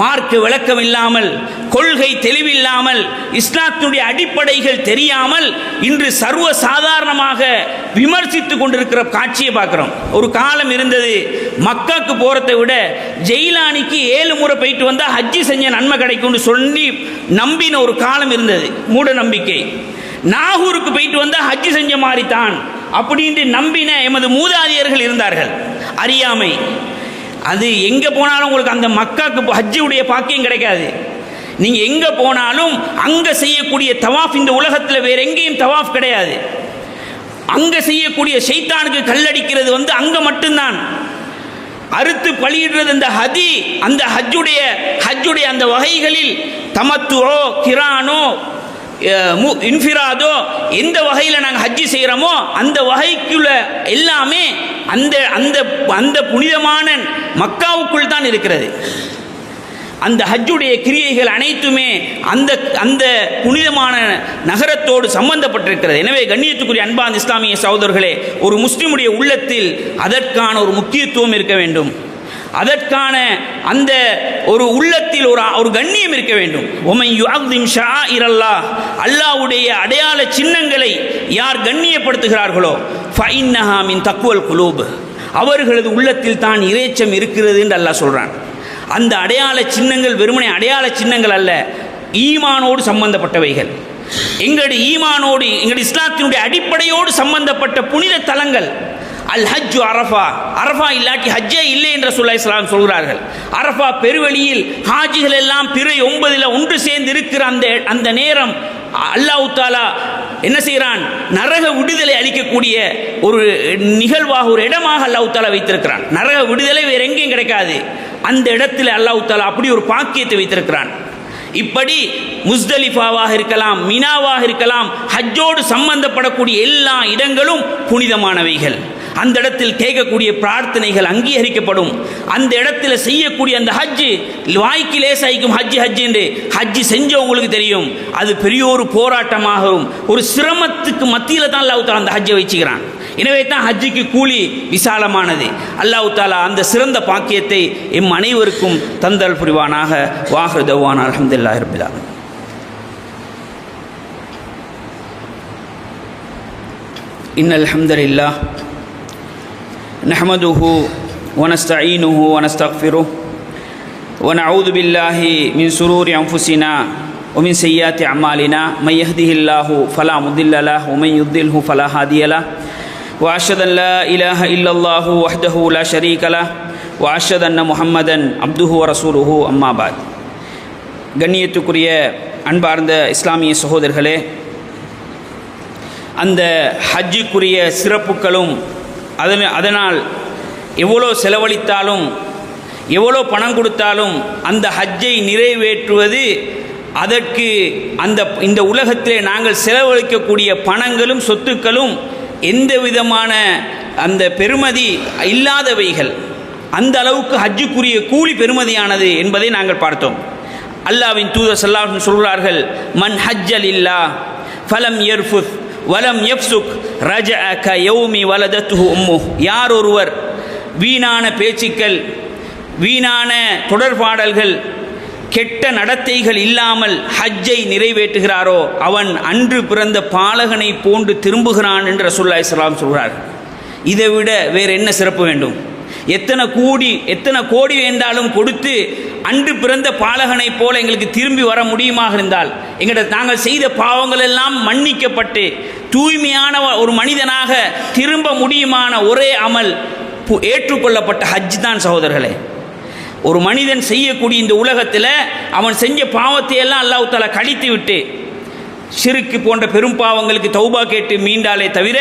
மார்க்க விளக்கம் இல்லாமல், கொள்கை தெளிவில்லாமல், இஸ்லாத்தினுடைய அடிப்படைகள் தெரியாமல் இன்று சர்வ சாதாரணமாக விமர்சித்து கொண்டிருக்கிற காட்சியை பார்க்கிறோம். ஒரு காலம் இருந்தது, மக்காக்கு போறதை விட ஜெயிலானிக்கு 7 முறை போயிட்டு வந்தா ஹஜ்ஜி செஞ்ச நன்மை கிடைக்கும்னு சொல்லி நம்பின ஒரு காலம் இருந்தது, மூட நம்பிக்கை. நாகூருக்கு போயிட்டு வந்தா ஹஜ்ஜி செஞ்ச மாதிரி தான் அப்படின்ட்டு நம்பின எமது மூதாதையர்கள் இருந்தார்கள். அறியாமை. அது எங்கே போனாலும் உங்களுக்கு அந்த மக்காக்கு ஹஜ்ஜுடைய பாக்கியம் கிடைக்காது. நீங்கள் எங்கே போனாலும் அங்கே செய்யக்கூடிய தவாஃப் இந்த உலகத்தில் வேற எங்கேயும் தவாஃப் கிடையாது. அங்கே செய்யக்கூடிய ஷைத்தானுக்கு கல்லடிக்கிறது அங்கே மட்டும்தான். அறுத்து பலியிடுறது அந்த ஹஜ்ஜுடைய அந்த வகைகளில் தமத்துவோ கிரானோ இன்ஃபிராதோ எந்த வகையில் நாங்கள் ஹஜ்ஜி செய்கிறோமோ அந்த வகைக்குள்ள எல்லாமே அந்த அந்த அந்த புனிதமான மக்காவுக்குள் தான் இருக்கிறது. அந்த ஹஜ்ஜுடைய கிரியைகள் அனைத்துமே அந்த அந்த புனிதமான நகரத்தோடு சம்பந்தப்பட்டிருக்கிறது. எனவே கண்ணியத்துக்குரிய அன்பார்ந்த இஸ்லாமிய சகோதரர்களே, ஒரு முஸ்லிமுடைய உள்ளத்தில் அதற்கான ஒரு முக்கியத்துவம் இருக்க வேண்டும். அதற்கான அந்த ஒரு உள்ளத்தில் ஒரு கண்ணியம் இருக்க வேண்டும். ஒமன் யுஅஸிம் ஷஆயிரல்லாஹ், அல்லாஹ்வுடைய அடையாள சின்னங்களை யார் கண்ணியப்படுத்துகிறார்களோ ஃபஇன்னஹா மின் தக்வல் குலூப், அவர்களது உள்ளத்தில் தான் இறைச்சம் இருக்கிறது என்று அல்லாஹ் சொல்றான். அந்த அடையாள சின்னங்கள் வெறுமனே அடையாள சின்னங்கள் அல்ல, ஈமானோடு சம்பந்தப்பட்டவைகள். எங்களுடைய ஈமானோடு, எங்களுடைய இஸ்லாத்தினுடைய அடிப்படையோடு சம்பந்தப்பட்ட புனித தலங்கள். அல் ஹஜ்ஜு அரஃபா, அரஃபா இல்லாட்டி ஹஜ்ஜே இல்லை என்று ரசூலுல்லாஹி ஸல்லல்லாஹு அலைஹி வஸல்லம் சொல்கிறார்கள். அரஃபா பெருவெளியில் ஹாஜிகள் எல்லாம் பிறை 9 ஒன்று சேர்ந்து இருக்கிற அந்த நேரம் அல்லாஹ் தஆலா என்ன செய்கிறான்? நரக விடுதலை அளிக்கக்கூடிய ஒரு நிகழ்வாக, ஒரு இடமாக அல்லாஹ் தஆலா வைத்திருக்கிறான். நரக விடுதலை வேற எங்கேயும் கிடைக்காது. அந்த இடத்துல அல்லாஹ் தஆலா அப்படி ஒரு பாக்கியத்தை வைத்திருக்கிறான். இப்படி முஸ்தலிஃபாவாக இருக்கலாம், மினாவாக இருக்கலாம், ஹஜ்ஜோடு சம்பந்தப்படக்கூடிய எல்லா இடங்களும் புனிதமானவைகள். அந்த இடத்தில் கேட்கக்கூடிய பிரார்த்தனைகள் அங்கீகரிக்கப்படும். அந்த இடத்துல செய்யக்கூடிய அந்த ஹஜ்ஜு வாய்க்கு லேசாய்க்கும் ஹஜ்ஜு என்று ஹஜ்ஜு செஞ்சவங்களுக்கு தெரியும். அது பெரிய ஒரு போராட்டமாகவும் ஒரு சிரமத்துக்கு மத்தியில் தான் அல்லாஹ் தஆலா அந்த ஹஜ்ஜை வச்சுக்கிறான். எனவே தான் ஹஜ்ஜுக்கு கூலி விசாலமானது. அல்லாஹ் தஆலா அந்த சிறந்த பாக்கியத்தை எம் அனைவருக்கும் தந்தல் புரிவானாக. வாஹிரு தஅவானா அல்ஹம்துலில்லாஹி ரப்பில் ஆலமீன். இன்னல் ஹம்தலில்லாஹ் நஹ்மதுஹு வனஸ்தஈனுஹு வனஸ்தக்ஃபிருஹு வனஊது பில்லாஹி மின் ஷுரூரி அன்ஃபுஸினா வமின் ஸய்யிஆத்தி அமாலினா மை யஹ்திஹில்லாஹு ஃபலா முதில்ல லஹு வமன் யுத்லில்ஹு ஃபலா ஹாதிய லஹு வஅஷ்ஹது அன் லா இலாஹ இல்லல்லாஹு வஹ்தஹு லா ஷரீக லஹு வஅஷ்ஹது அன்ன முஹம்மதன் அப்துஹு வ ரசூலுஹு அம்மா பாத். கண்ணியத்துக்குரிய அன்பார்ந்த இஸ்லாமிய சகோதரர்களே, அந்த ஹஜ்ஜுக்குரிய சிறப்புகளும் அதனால் எவ்வளோ செலவழித்தாலும் எவ்வளோ பணம் கொடுத்தாலும் அந்த ஹஜ்ஜை நிறைவேற்றுவது, அதற்கு இந்த உலகத்திலே நாங்கள் செலவழிக்கக்கூடிய பணங்களும் சொத்துக்களும் எந்த விதமான அந்த பெருமதி இல்லாதவைகள். அந்த அளவுக்கு ஹஜ்ஜுக்குரிய கூலி பெருமதியானது என்பதை நாங்கள் பார்த்தோம். அல்லாஹ்வின் தூதர் ஸல்லல்லாஹு அலைஹி வஸல்லம் சொல்கிறார்கள், மன் ஹஜ்ஜ லில்லாஹ் ஃபலம் யர்ஃபுத் வலம் யப்சுக் ரஜஅ கயௌமி வலதத்துஹு உம்முஹ். யார் ஒருவர் வீணான பேச்சுக்கள், வீணான தொடர்பாடல்கள், கெட்ட நடத்தைகள் இல்லாமல் ஹஜ்ஜை நிறைவேற்றுகிறாரோ அவன் அன்று பிறந்த பாலகனை போன்று திரும்புகிறான் என்று ரசூலுல்லாஹி ஸல்லல்லாஹு அலைஹி வஸல்லம் சொல்கிறார். இதை விட வேறு என்ன சிறப்பு வேண்டும்? எத்தனை கோடி வேண்டாலும் கொடுத்து அன்று பிறந்த பாலகனை போல எங்களுக்கு திரும்பி வர முடியுமாக இருந்தால், நாங்கள் செய்த பாவங்கள் எல்லாம் மன்னிக்கப்பட்டு தூய்மையான ஒரு மனிதனாக திரும்ப முடியுமான ஒரே அமல் ஏற்றுக்கொள்ளப்பட்ட ஹஜ் தான் சகோதரர்களே. ஒரு மனிதன் செய்யக்கூடிய இந்த உலகத்தில் அவன் செஞ்ச பாவத்தை எல்லாம் அல்லாஹ் தஆலா கழித்து விட்டு ஷிர்க் போன்ற பெரும் பாவங்களுக்கு தௌபா கேட்டு மீண்டாலே தவிர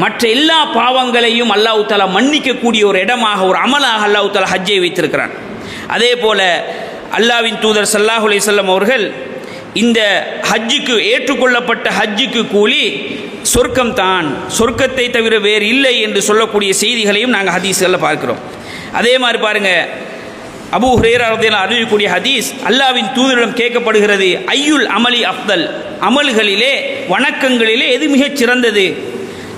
மற்ற எல்லா பாவங்களையும் அல்லாஹ் தஆலா மன்னிக்கக்கூடிய ஒரு இடமாக, ஒரு அமலாக அல்லாஹ் தஆலா ஹஜ்ஜை வைத்திருக்கிறான். அதே போல அல்லாஹ்வின் தூதர் ஸல்லல்லாஹு அலைஹி வஸல்லம் அவர்கள் இந்த ஹஜ்ஜுக்கு ஏற்றுக்கொள்ளப்பட்ட ஹஜ்ஜுக்கு கூலி சொர்க்கம் தான், சொர்க்கத்தை தவிர வேறு இல்லை என்று சொல்லக்கூடிய செய்திகளையும் நாங்கள் ஹதீஸ்களில் பார்க்கிறோம். அதே மாதிரி பாருங்க, அபூ ஹுரைரா ரலியல்லாஹு அன்ஹு அறிவிக்கக்கூடிய ஹதீஸ், அல்லாஹ்வின் தூதரிடம் கேட்கப்படுகிறது, ஐயுல் அமலி அஃதல், அமல்களிலே வணக்கங்களிலே எது மிகச் சிறந்தது?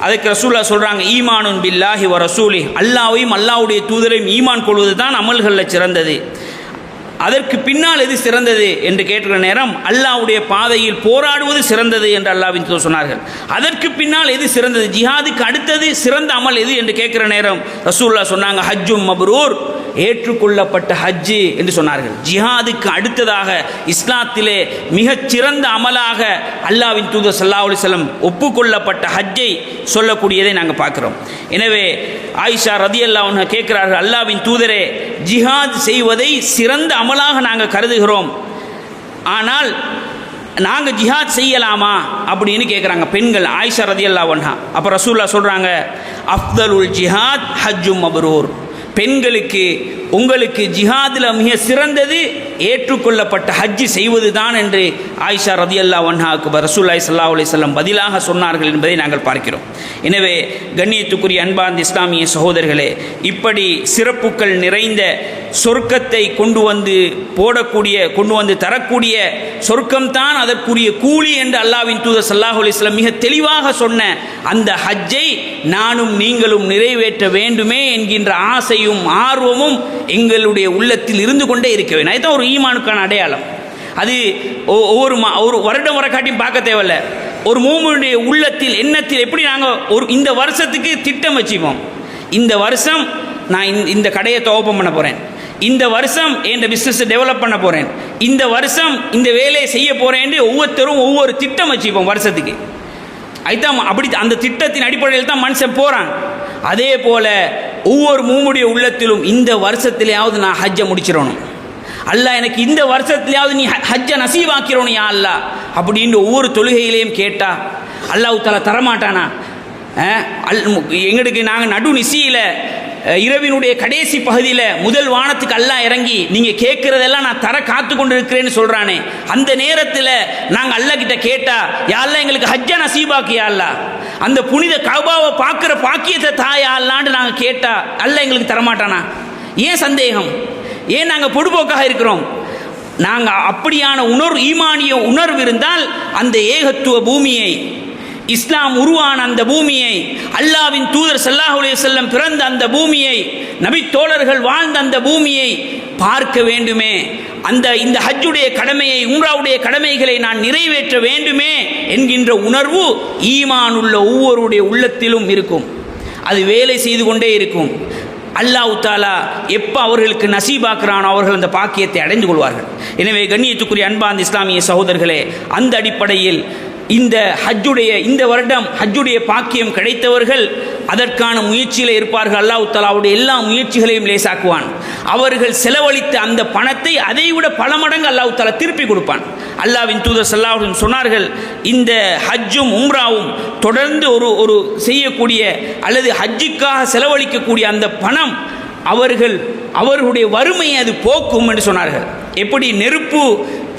அதுக்கு ரசூலுல்லாஹ் சொல்றாங்க, ஈமானுன் பில்லாஹி வ ரசூலி, அல்லாஹ்வையும் அல்லாஹ்வுடைய தூதரையும் ஈமான் கொள்வது தான் அமல்களில் சிறந்தது. அதற்கு பின்னால் எது சிறந்தது என்று கேட்கிற நேரம் அல்லாஹ்வுடைய பாதையில் போராடுவது சிறந்தது என்று அல்லாஹ்வின் தூதர் சொன்னார்கள். அதற்கு பின்னால் எது சிறந்தது, ஜிஹாதுக்கு அடுத்தது சிறந்த அமல் எது என்று கேட்கிற நேரம் ரசூலுல்லாஹ் சொன்னாங்க, ஹஜ்ஜும் மப்ரூர், ஏற்றுக்கொள்ளப்பட்ட ஹஜ்ஜு என்று சொன்னார்கள். ஜிஹாதுக்கு அடுத்ததாக இஸ்லாத்திலே மிகச் சிறந்த அமலாக அல்லாஹ்வின் தூதர் ஸல்லல்லாஹு அலைஹி வஸல்லம் ஒப்புக்கொள்ளப்பட்ட ஹஜ்ஜை சொல்லக்கூடியதை நாங்கள் பார்க்கிறோம். எனவே ஆயிஷா ரலியல்லாஹு அன்ஹா கேட்கிறார்கள், அல்லாஹ்வின் தூதரே, ஜிஹாத் செய்வதை சிறந்த அமலாக நாங்கள் கருதுகிறோம், ஆனால் நாங்கள் ஜிஹாத் செய்யலாமா அப்படின்னு கேட்குறாங்க பெண்கள், ஆயிஷா ரலியல்லாஹு அன்ஹா. அப்போ ரசூலுல்லாஹ் சொல்கிறாங்க, அஃதலுல் ஜிஹாத் ஹஜ்ஜும் மப்ரூர், பெண்களுக்கு உங்களுக்கு ஜிஹாதில் மிக சிறந்தது ஏற்றுக்கொள்ளப்பட்ட ஹஜ்ஜி செய்வது தான் என்று ஆயிஷா ரலியல்லாஹு அன்ஹாவுக்கு ரசூலுல்லாஹி ஸல்லல்லாஹு அலைஹி வஸல்லம் பதிலாக சொன்னார்கள் என்பதை நாங்கள் பார்க்கிறோம். எனவே கண்ணியத்துக்குரிய அன்பார்ந்த இஸ்லாமிய சகோதரர்களே, இப்படி சிறப்புகள் நிறைந்த சொர்க்கத்தை கொண்டு வந்து தரக்கூடிய சொர்க்கம்தான் அதற்குரிய கூலி என்று அல்லாஹ்வின் தூதர் ஸல்லல்லாஹு அலைஹி வஸல்லம் மிக தெளிவாக சொன்ன அந்த ஹஜ்ஜை நானும் நீங்களும் நிறைவேற்ற வேண்டுமே என்கின்ற ஆசையும் ஆர்வமும் எங்களுடைய உள்ளத்தில் இருந்து கொண்டே இருக்க வேண்டும். அதுதான் ஒரு ஈமானுக்கான அடையாளம். அது ஒரு வருடம் வர காட்டியும் பார்க்க தேவையில்லை. ஒரு மூமினுடைய உள்ளத்தில் எண்ணத்தில் எப்படி நாங்கள் இந்த வருஷத்துக்கு திட்டம் வச்சுப்போம், இந்த வருஷம் நான் இந்த கடையை ஓப்பன் பண்ண போகிறேன், இந்த வருஷம் என் பிஸ்னஸ் டெவலப் பண்ண போகிறேன், இந்த வருஷம் இந்த வேலையை செய்ய போகிறேன், ஒவ்வொருத்தரும் ஒவ்வொரு திட்டம் வச்சுப்போம் வருஷத்துக்கு. அதுதான் அப்படி அந்த திட்டத்தின் அடிப்படையில் தான் மனுஷன் போகிறான். அதே போல் ஒவ்வொரு மூமுடைய உள்ளத்திலும் இந்த வருஷத்திலேயாவது நான் ஹஜ்ஜை முடிச்சிடணும், அல்லாஹ் எனக்கு இந்த வருஷத்துலையாவது நீ ஹஜ்ஜை நசீவாக்கிறோம் யா அல்லாஹ் அப்படின்னு ஒவ்வொரு தொழுகையிலையும் கேட்டால் அல்லாஹ் தஆலா தரமாட்டானா? எங்களுக்கு நாங்கள் நடு நிசியில் இரவினுடைய கடைசி பகுதியில் முதல் வானத்துக்கு அல்லாஹ் இறங்கி நீங்கள் கேட்குறதெல்லாம் நான் தர காத்து கொண்டு இருக்கிறேன்னு சொல்கிறானே, அந்த நேரத்தில் நாங்கள் அல்லாஹ் கிட்ட கேட்டா, யா அல்லாஹ் எங்களுக்கு ஹஜ்ஜை நசீபாக்கு யா அல்லாஹ், அந்த புனித கஅபாவை பார்க்குற பாக்கியத்தை தாயா அல்லான்னு நாங்கள் கேட்டா அல்லாஹ் எங்களுக்கு தரமாட்டானா? ஏன் சந்தேகம்? ஏன் நாங்கள் பொடுபோக்காக இருக்கிறோம்? நாங்கள் அப்படியான ஈமானிய உணர்வு இருந்தால் அந்த ஏகத்துவ பூமியை, இஸ்லாம் உருவான அந்த பூமியை, அல்லாஹ்வின் தூதர் ஸல்லல்லாஹு அலைஹி வஸல்லம் பிறந்த அந்த பூமியை, நபி தோழர்கள் வாழ்ந்த அந்த பூமியை பார்க்க வேண்டுமே, இந்த ஹஜ்ஜுடைய கடமையை, உம்ராவுடைய கடமைகளை நான் நிறைவேற்ற வேண்டுமே என்கின்ற உணர்வு ஈமான் உள்ள ஒவ்வொருடைய உள்ளத்திலும் இருக்கும். அது வேலை செய்து கொண்டே இருக்கும். அல்லாஹ் தஆலா எப்போ அவர்களுக்கு நசீபாக்குறானோ அவர்கள் அந்த பாக்கியத்தை அடைந்து கொள்வார்கள். எனவே கண்ணியத்துக்குரிய அன்பார்ந்த இஸ்லாமிய சகோதரர்களே, அந்த அடிப்படையில் இந்த வருடம் ஹஜ்ஜுடைய பாக்கியம் கிடைத்தவர்கள் அதற்கான முயற்சியில் இருப்பார்கள். அல்லாஹ் தஆலாவுடைய எல்லா முயற்சிகளையும் லேசாக்குவான். அவர்கள் செலவழித்த அந்த பணத்தை அதைவிட பல மடங்கு அல்லாஹ் தஆலா திருப்பி கொடுப்பான். அல்லாஹ்வின் தூதர் ஸல்லல்லாஹு அலைஹி வஸல்லம் சொன்னார்கள், இந்த ஹஜ்ஜும் உம்ராவும் தொடர்ந்து ஒரு செய்யக்கூடிய அல்லது ஹஜ்ஜுக்காக செலவழிக்கக்கூடிய அந்த பணம் அவர்களுடைய வறுமையை அது போக்கும் என்று சொன்னார்கள். எப்படி நெருப்பு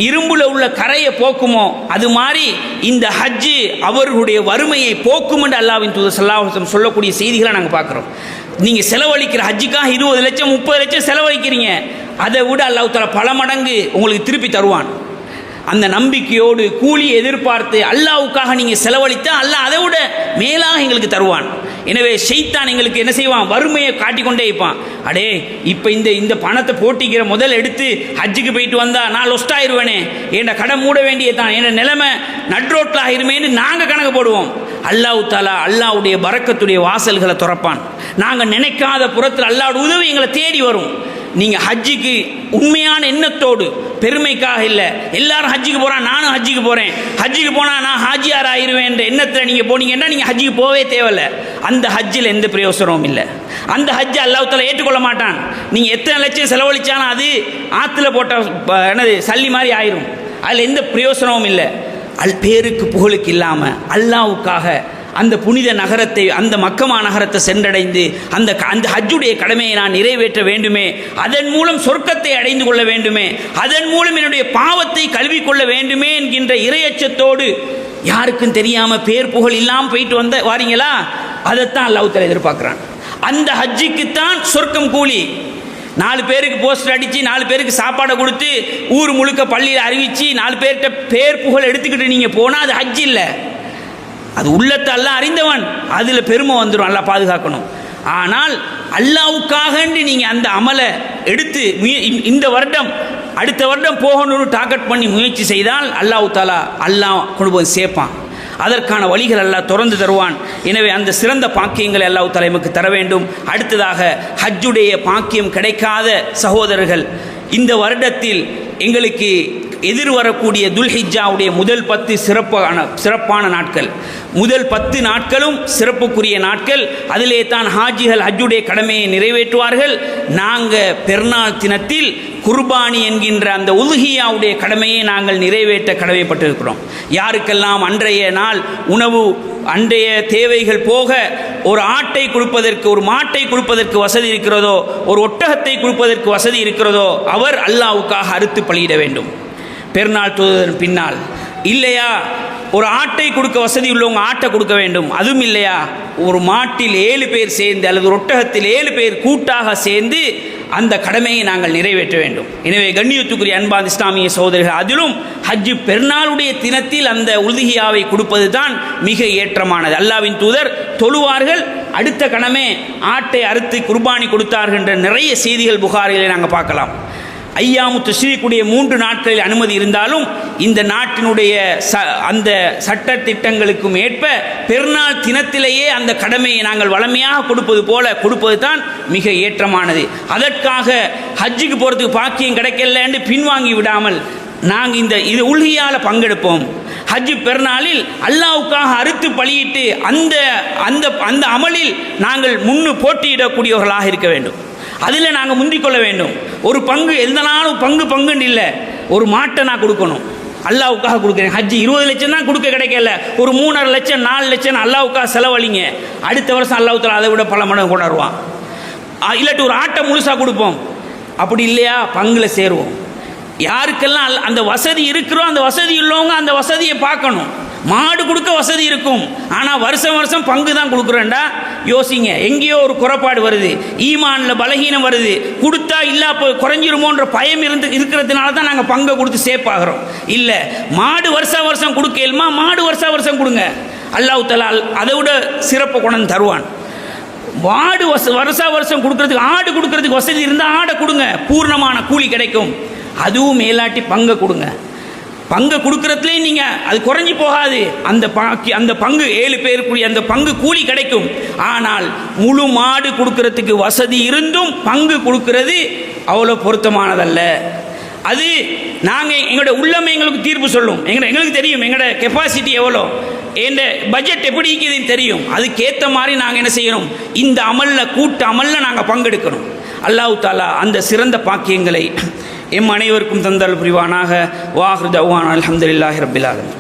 இரும்புல உள்ள கரையை போக்குமோ அது மாதிரி இந்த ஹஜ்ஜு அவர்களுடைய வறுமையை போக்கும் என்று அல்லாஹ்வின் தூதர் ஸல்லல்லாஹு அலைஹி வஸல்லம் சொல்லக்கூடிய செய்திகளை நாங்கள் பார்க்குறோம். நீங்கள் செலவழிக்கிற ஹஜ்ஜுக்காக 20 லட்சம் 30 லட்சம் செலவழிக்கிறீங்க, அதை விட அல்லாஹ் தஆலா பல மடங்கு உங்களுக்கு திருப்பி தருவான். அந்த நம்பிக்கையோடு கூலி எதிர்பார்த்து அல்லாஹ்வுக்காக நீங்கள் செலவழித்தா அல்லாஹ் அதை விட மேலாக எங்களுக்கு தருவான். எனவே ஷைத்தான் எங்களுக்கு என்ன செய்வான், வறுமையை காட்டிக்கொண்டே இருப்பான். அடே இப்போ இந்த பணத்தை போட்டிக்கிற முதல் எடுத்து ஹஜ்ஜுக்கு போயிட்டு வந்தா நான் லொஸ்ட் ஆயிடுவேனே, என் கடை மூட வேண்டியதான், என் நிலைமை நட்ரோட்டில் ஆயிருமேன்னு நாங்கள் கணக்கு போடுவோம். அல்லாஹ் தாலா அல்லாஹ்வுடைய பரக்கத்துடைய வாசல்களை திறப்பான். நாங்கள் நினைக்காத புறத்தில் அல்லாஹ்வுடைய உதவி எங்களை தேடி வரும். நீங்கள் ஹஜ்ஜுக்கு உண்மையான எண்ணத்தோடு, பெருமைக்காக இல்லை, எல்லாரும் ஹஜ்ஜுக்கு போகிறான் நானும் ஹஜ்ஜுக்கு போகிறேன், ஹஜ்ஜுக்கு போனால் நான் ஹாஜியார் ஆயிடுவேன் என்ற எண்ணத்தில் நீங்கள் போனீங்கன்னா நீங்கள் ஹஜ்ஜுக்கு போகவே தேவையில்லை. அந்த ஹஜ்ஜில் எந்த பிரயோசனமும் இல்லை. அந்த ஹஜ்ஜை அல்லாஹ் தஆலா ஏற்றுக்கொள்ள மாட்டான். நீங்கள் எத்தனை லட்சம் செலவழித்தாலும் அது ஆற்றுல போட்ட என்னது சல்லி மாதிரி ஆயிரும். அதில் எந்த பிரயோசனமும் இல்லை. பேருக்கு புகழுக்கு இல்லாமல் அல்லாஹ்வுக்காக அந்த புனித நகரத்தை, அந்த மக்கமா நகரத்தை சென்றடைந்து அந்த ஹஜ்ஜுடைய கடமையை நான் நிறைவேற்ற வேண்டுமே, அதன் மூலம் சொர்க்கத்தை அடைந்து கொள்ள வேண்டுமே, அதன் மூலம் என்னுடைய பாவத்தை கழுவிக்கொள்ள வேண்டுமே என்கின்ற இறையச்சத்தோடு யாருக்கும் தெரியாமல் பேர் புகழ் இல்லாமல் போயிட்டு வாரீங்களா, அதைத்தான் அல்லாஹ் தஆலா எதிர்பார்க்குறான். அந்த ஹஜ்ஜுக்குத்தான் சொர்க்கம் கூலி. 4 பேருக்கு போஸ்டர் அடித்து 4 பேருக்கு சாப்பாடை கொடுத்து ஊர் முழுக்க பள்ளியில் அறிவித்து 4 பேர்கிட்ட பேர் புகழ் எடுத்துக்கிட்டு நீங்கள் போனால் அது ஹஜ் இல்லை. அது உள்ளத்தை அல்லாஹ் அறிந்தவன், அதில் பெருமை வந்துடும், அல்லாஹ் பாதுகாக்கணும். ஆனால் அல்லாஹ்வுக்காக நீங்கள் அந்த அமலை எடுத்து இந்த வருடம் அடுத்த வருடம் போகணும்னு டார்கெட் பண்ணி முயற்சி செய்தால் அல்லாஹ் தஆலா கொண்டு போய் சேர்ப்பான். அதற்கான வழிகள் அல்லாஹ் திறந்து தருவான். எனவே அந்த சிறந்த பாக்கியங்களை அல்லாஹ் தஆலா நமக்கு தர வேண்டும். அடுத்ததாக ஹஜ்ஜுடைய பாக்கியம் கிடைக்காத சகோதரர்கள், இந்த வருடத்தில் எங்களுக்கு எதிர்வரக்கூடிய துல்ஹிஜ்ஜாவுடைய முதல் 10 சிறப்பான நாட்கள், முதல் 10 நாட்களும் சிறப்புக்குரிய நாட்கள். அதிலே தான் ஹாஜிகள் ஹஜ்ஜுடைய கடமையை நிறைவேற்றுவார்கள். நாங்கள் பெருநாள் தினத்தில் குர்பானி என்கின்ற அந்த உல்ஹியாவுடைய கடமையை நாங்கள் நிறைவேற்ற கடமைப்பட்டிருக்கிறோம். யாருக்கெல்லாம் அன்றைய நாள் உணவு, அன்றைய தேவைகள் போக ஒரு ஆட்டை கொடுப்பதற்கு, ஒரு மாட்டை கொடுப்பதற்கு வசதி இருக்கிறதோ, ஒரு ஒட்டகத்தை கொடுப்பதற்கு வசதி இருக்கிறதோ, அவர் அல்லாஹ்வுக்காக அறுத்து பலியிட வேண்டும் பெருநாள் தொழுதன் பின்னால். இல்லையா, ஒரு ஆட்டை கொடுக்க வசதி உள்ளவங்க ஆட்டை கொடுக்க வேண்டும். அதுவும் இல்லையா, ஒரு மாட்டில் 7 பேர் சேர்ந்து அல்லது ஒரு ஒட்டகத்தில் 7 பேர் கூட்டாக சேர்ந்து அந்த கடமையை நாங்கள் நிறைவேற்ற வேண்டும். எனவே கண்ணியத்துக்குரிய அன்பான இஸ்லாமிய சகோதரர்கள், அதிலும் ஹஜ்ஜு பெருநாளுடைய தினத்தில் அந்த உல்ஹியாவை கொடுப்பது தான் மிக ஏற்றமானது. அல்லாஹ்வின் தூதர் தொழுவார்கள், அடுத்த கடமை ஆட்டை அறுத்து குர்பானி கொடுத்தார்கள் என்ற நிறைய செய்திகள் புகாரிலே நாங்கள் பார்க்கலாம். ஐயாமு தஷ்ரீக்குடைய 3 நாட்களில் அனுமதி இருந்தாலும் இந்த நாட்டினுடைய அந்த சட்ட திட்டங்களுக்கும் ஏற்ப பெருநாள் தினத்திலேயே அந்த கடமையை நாங்கள் வளமையாக கொடுப்பது போல கொடுப்பது தான் மிக ஏற்றமானது. அதற்காக ஹஜ்ஜுக்கு போகிறதுக்கு பாக்கியம் கிடைக்கலன்னு பின்வாங்கி விடாமல் நாங்கள் இது உல்ஹியால பங்கெடுப்போம். ஹஜ்ஜு பெருநாளில் அல்லாஹ்வுக்காக அறுத்து பலியிட்டு அந்த அமலில் நாங்கள் போட்டியிடக்கூடியவர்களாக இருக்க வேண்டும். அதில் நாங்கள் முந்திக்கொள்ள வேண்டும். ஒரு பங்கு எந்த நாளும் பங்குன்னு இல்லை, ஒரு மாட்டை நான் கொடுக்கணும், அல்லாஹ்வுக்காக கொடுக்குறேன். ஹஜ்ஜு 20 லட்சம் தான் கொடுக்க கிடைக்கல, ஒரு 3.5 லட்சம் 4 லட்சம் அல்லாஹ்வுக்காக செலவழிங்க. அடுத்த வருஷம் அல்லாஹ் தஆலா அதை விட பல மடங்கு கொண்டாடுவான். இல்லாட்டி ஒரு ஆட்டை முழுசாக கொடுப்போம். அப்படி இல்லையா, பங்குல சேருவோம். யாருக்கெல்லாம் அந்த வசதி இருக்கிறோ அந்த வசதி உள்ளவங்க அந்த வசதியை பார்க்கணும். மாடு கொடுக்க வசதி இருக்கும், ஆனால் வருஷம் பங்கு தான் கொடுக்குறேன்டா யோசிங்க. எங்கேயோ ஒரு குறைபாடு வருது, ஈமானில் பலகீனம் வருது, கொடுத்தா இல்லா குறைஞ்சிருமோன்ற பயம் இருக்கிறதுனால தான் நாங்கள் பங்கை கொடுத்து சேப்பாகிறோம். இல்லை, மாடு வருஷம் கொடுக்கலுமா, மாடு வருஷம் கொடுங்க, அல்லாஹ் தஆலா அதை விட சிறப்பு கொண்டு தருவான். மாடு வருஷம் கொடுக்கறதுக்கு, ஆடு கொடுக்கறதுக்கு வசதி இருந்தால் ஆடை கொடுங்க, பூர்ணமான கூலி கிடைக்கும். அதுவும் மேலாட்டி பங்கை கொடுங்க. பங்கு கொடுக்கறதுலேயும் நீங்கள் அது குறைஞ்சி போகாது. அந்த பங்கு 7 பேருக்குரிய அந்த பங்கு கூலி கிடைக்கும். ஆனால் முழு மாடு கொடுக்கறதுக்கு வசதி இருந்தும் பங்கு கொடுக்கறது அவ்வளோ பொருத்தமானதல்ல. அது நாங்கள் எங்களோட உள்ளமே எங்களுக்கு தீர்ப்பு சொல்லும். எங்களுக்கு தெரியும் எங்களோட கெப்பாசிட்டி எவ்வளோ, எந்த பட்ஜெட் எப்படி இருக்குதுன்னு தெரியும். அதுக்கேற்ற மாதிரி நாங்கள் என்ன செய்யணும், இந்த கூட்டு அமலில் நாங்கள் பங்கெடுக்கணும். அல்லாஹ் தஆலா அந்த சிறந்த பாக்கியங்களை எம் அனைவருக்கும் தந்தல் புரிவானாக. வாஹிரு தஅவானா அல்ஹம்துலில்லாஹி ரப்பில் ஆலமீன்.